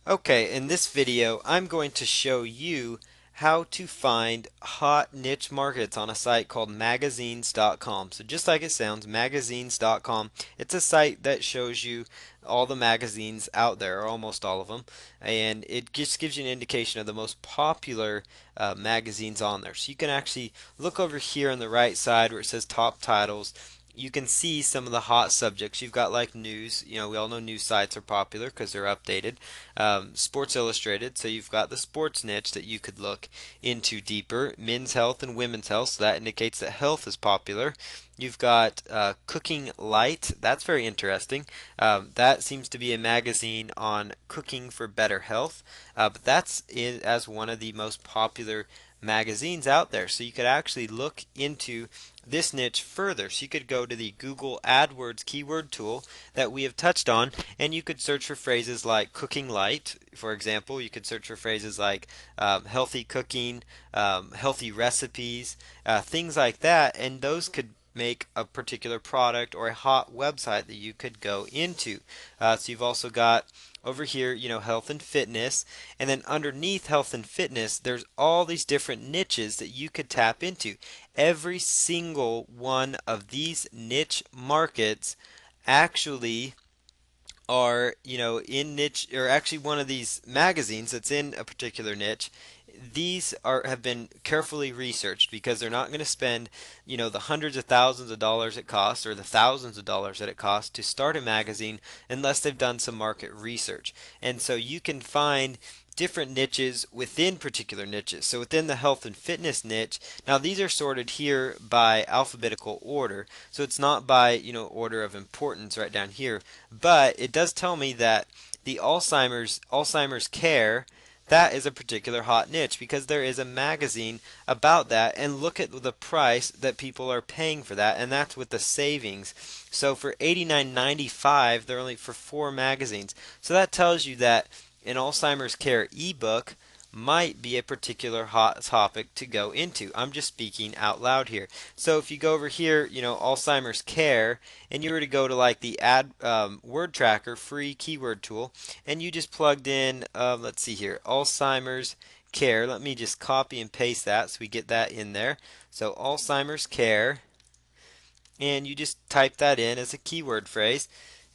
Okay, in this video, I'm going to show you how to find hot niche markets on a site called magazinescom. So just like it sounds, magazinescom. It's a site that shows you all the magazines out there, or almost all of them, and it just gives you an indication of the most popular magazines on there. So you can actually look over here on the right side where it says top titles. You can see some of the hot subjects. You've got like news. We all know news sites are popular because they're updated. Sports Illustrated, so you've got the sports niche that you could look into deeper. Men's health and women's health, so that indicates that health is popular. You've got Cooking Light. That's very interesting. That seems to be a magazine on cooking for better health, but that's as one of the most popular magazines out there. So you could actually look into this niche further. So you could go to the Google AdWords keyword tool that we have touched on, and you could search for phrases like cooking light, for example. You could search for phrases like healthy cooking, healthy recipes, things like that, and those could make a particular product or a hot website that you could go into. So you've also got over here, health and fitness, and then underneath health and fitness, there's all these different niches that you could tap into. Every single one of these niche markets actually are, in niche, or actually one of these magazines that's in a particular niche. These have been carefully researched because they're not going to spend, the hundreds of thousands of dollars it costs or the thousands of dollars that it costs to start a magazine unless they've done some market research. And so you can find different niches within particular niches. So within the health and fitness niche, now these are sorted here by alphabetical order. So it's not by, order of importance right down here, but it does tell me that the Alzheimer's care, that is a particular hot niche because there is a magazine about that, and look at the price that people are paying for that, and that's with the savings. So for $89.95, they're only for 4 magazines. So that tells you that an Alzheimer's care ebook might be a particular hot topic to go into. I'm just speaking out loud here. So if you go over here, Alzheimer's care, and you were to go to like the ad word tracker free keyword tool, and you just plugged in, let's see here, Alzheimer's care. Let me just copy and paste that so we get that in there. So Alzheimer's care, and you just type that in as a keyword phrase,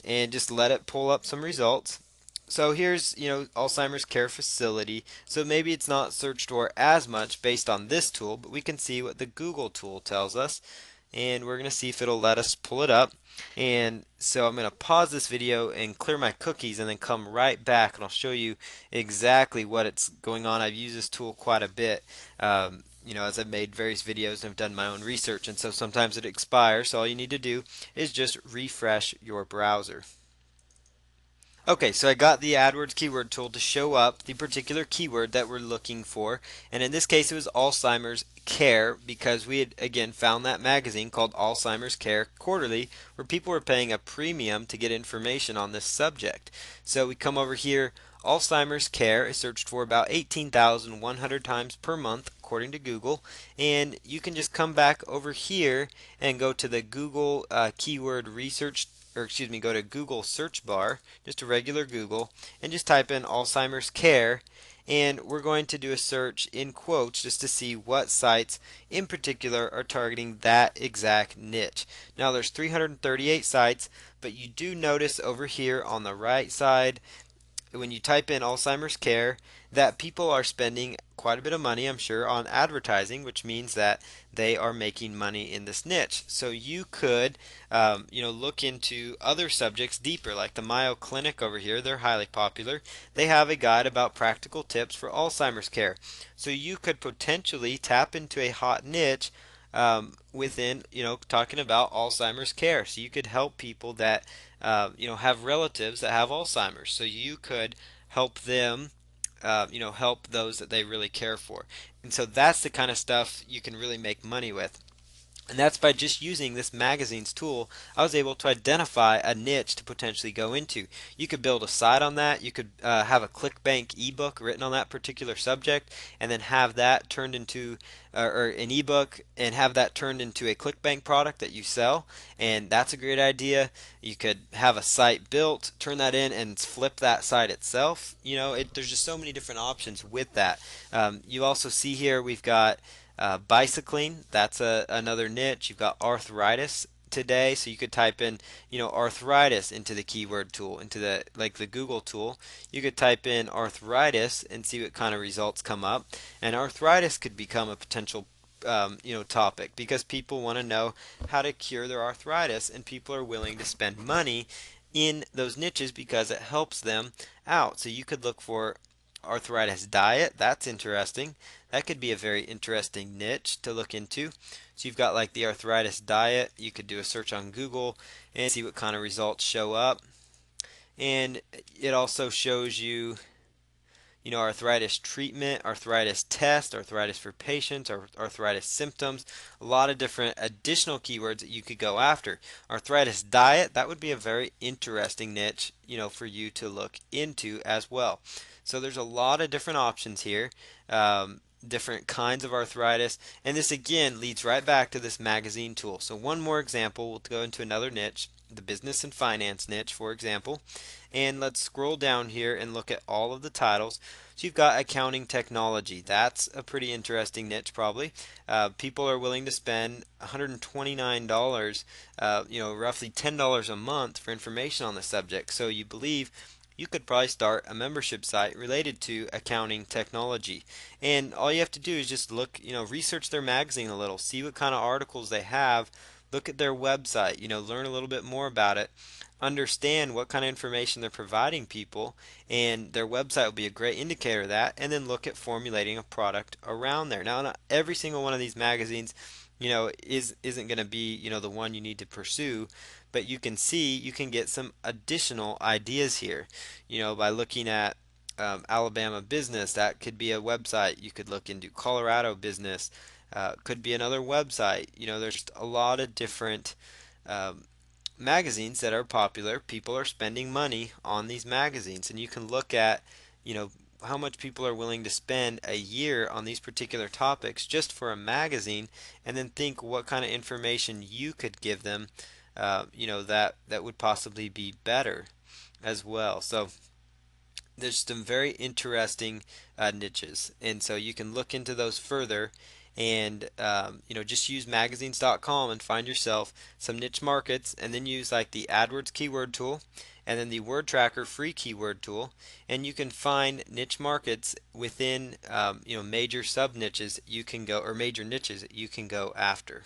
and just let it pull up some results. So here's, Alzheimer's care facility. So maybe it's not searched for as much based on this tool, but we can see what the Google tool tells us. And we're going to see if it'll let us pull it up. And so I'm going to pause this video and clear my cookies and then come right back and I'll show you exactly what it's going on. I've used this tool quite a bit. As I've made various videos and I've done my own research, and so sometimes it expires. So all you need to do is just refresh your browser. Okay, so I got the AdWords keyword tool to show up the particular keyword that we're looking for, and in this case it was Alzheimer's Care because we had again found that magazine called Alzheimer's Care Quarterly where people were paying a premium to get information on this subject. So we come over here, Alzheimer's Care is searched for about 18,100 times per month according to Google, and you can just come back over here and go to the Google keyword research, or excuse me, go to Google search bar, just a regular Google, and just type in Alzheimer's Care, and we're going to do a search in quotes just to see what sites in particular are targeting that exact niche. Now there's 338 sites, but you do notice over here on the right side when you type in Alzheimer's Care that people are spending quite a bit of money, I'm sure, on advertising, which means that they are making money in this niche. So you could, look into other subjects deeper, like the Mayo Clinic over here. They're highly popular. They have a guide about practical tips for Alzheimer's care. So you could potentially tap into a hot niche within, talking about Alzheimer's care. So you could help people that, have relatives that have Alzheimer's. So you could help them, help those that they really care for. And so that's the kind of stuff you can really make money with. And that's by just using this magazines tool, I was able to identify a niche to potentially go into. You could build a site on that. You could have a ClickBank ebook written on that particular subject, and then have that turned into or an ebook, and have that turned into a ClickBank product that you sell. And that's a great idea. You could have a site built, turn that in, and flip that site itself. There's just so many different options with that. You also see here we've got bicycling, that's another niche. You've got arthritis today, so you could type in, arthritis into the keyword tool, into the Google tool. You could type in arthritis and see what kind of results come up. And arthritis could become a potential topic because people want to know how to cure their arthritis, and people are willing to spend money in those niches because it helps them out. So you could look for arthritis diet. That's interesting. That could be a very interesting niche to look into. So you've got like the arthritis diet. You could do a search on Google and see what kind of results show up. And it also shows you, arthritis treatment, arthritis test, arthritis for patients, or arthritis symptoms. A lot of different additional keywords that you could go after. Arthritis diet, that would be a very interesting niche, for you to look into as well. So there's a lot of different options here. Different kinds of arthritis, and this again leads right back to this magazine tool. So one more example, we'll go into another niche, the business and finance niche, for example. And let's scroll down here and look at all of the titles. So you've got accounting technology. That's a pretty interesting niche, probably. People are willing to spend $129, roughly $10 a month for information on the subject. So you believe you could probably start a membership site related to accounting technology. And all you have to do is just look, research their magazine a little, see what kind of articles they have, look at their website, learn a little bit more about it, understand what kind of information they're providing people, and their website will be a great indicator of that, and then look at formulating a product around there. Now, not every single one of these magazines, isn't going to be, the one you need to pursue, but you can see you can get some additional ideas here, by looking at Alabama business. That could be a website. You could look into Colorado business. Could be another website. There's a lot of different um, magazines that are popular. People are spending money on these magazines, and you can look at, you know, how much people are willing to spend a year on these particular topics just for a magazine, and then think what kind of information you could give them, that would possibly be better as well. So there's some very interesting niches, and so you can look into those further, and just use magazinescom and find yourself some niche markets, and then use like the AdWords keyword tool and then the word tracker free keyword tool, and you can find niche markets within major sub niches you can go, or major niches that you can go after.